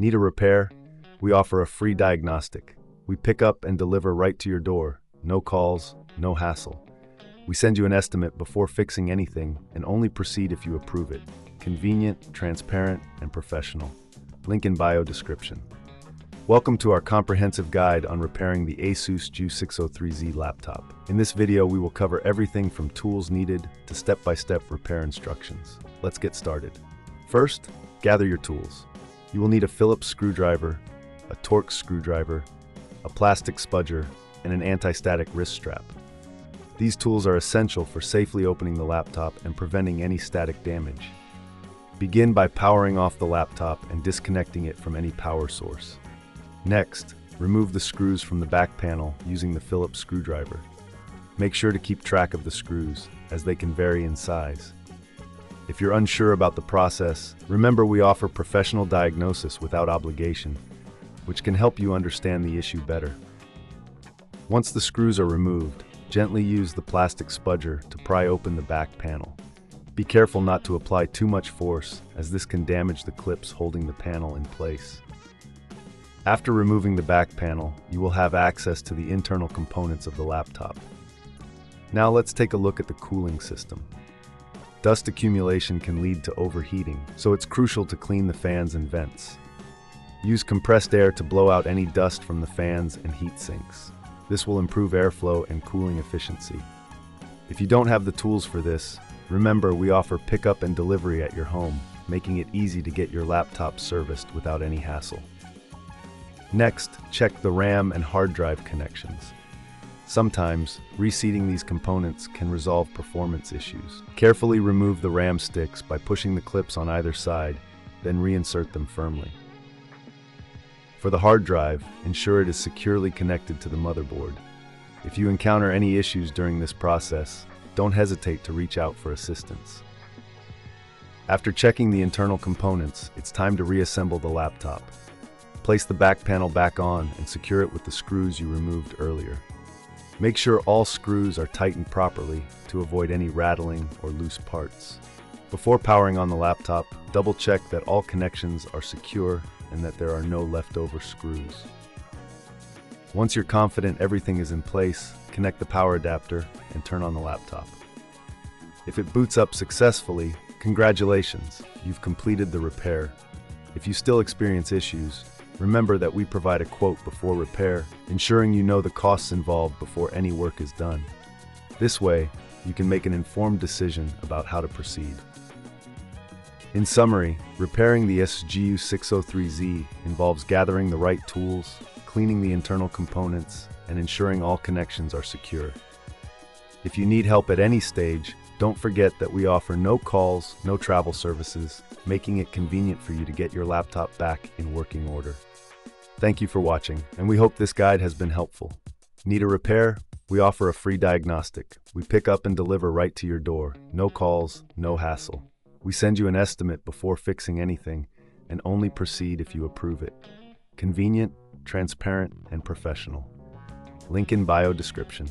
Need a repair? We offer a free diagnostic. We pick up and deliver right to your door. No calls, no hassle. We send you an estimate before fixing anything and only proceed if you approve it. Convenient, transparent, and professional. Link in bio description. Welcome to our comprehensive guide on repairing the Asus Ju603Z laptop. In this video, we will cover everything from tools needed to step-by-step repair instructions. Let's get started. First, gather your tools. You will need a Phillips screwdriver, a Torx screwdriver, a plastic spudger, and an anti-static wrist strap. These tools are essential for safely opening the laptop and preventing any static damage. Begin by powering off the laptop and disconnecting it from any power source. Next, remove the screws from the back panel using the Phillips screwdriver. Make sure to keep track of the screws, as they can vary in size. If you're unsure about the process, remember we offer professional diagnosis without obligation, which can help you understand the issue better. Once the screws are removed, gently use the plastic spudger to pry open the back panel. Be careful not to apply too much force, as this can damage the clips holding the panel in place. After removing the back panel, you will have access to the internal components of the laptop. Now let's take a look at the cooling system. Dust accumulation can lead to overheating, so it's crucial to clean the fans and vents. Use compressed air to blow out any dust from the fans and heat sinks. This will improve airflow and cooling efficiency. If you don't have the tools for this, remember we offer pickup and delivery at your home, making it easy to get your laptop serviced without any hassle. Next, check the RAM and hard drive connections. Sometimes, reseating these components can resolve performance issues. Carefully remove the RAM sticks by pushing the clips on either side, then reinsert them firmly. For the hard drive, ensure it is securely connected to the motherboard. If you encounter any issues during this process, don't hesitate to reach out for assistance. After checking the internal components, it's time to reassemble the laptop. Place the back panel back on and secure it with the screws you removed earlier. Make sure all screws are tightened properly to avoid any rattling or loose parts. Before powering on the laptop, double-check that all connections are secure and that there are no leftover screws. Once you're confident everything is in place, connect the power adapter and turn on the laptop. If it boots up successfully, congratulations, you've completed the repair. If you still experience issues, remember that we provide a quote before repair, ensuring you know the costs involved before any work is done. This way, you can make an informed decision about how to proceed. In summary, repairing the Asus Ju603Z involves gathering the right tools, cleaning the internal components, and ensuring all connections are secure. If you need help at any stage, don't forget that we offer no calls, no travel services, making it convenient for you to get your laptop back in working order. Thank you for watching, and we hope this guide has been helpful. Need a repair? We offer a free diagnostic. We pick up and deliver right to your door. No calls, no hassle. We send you an estimate before fixing anything, and only proceed if you approve it. Convenient, transparent, and professional. Link in bio description.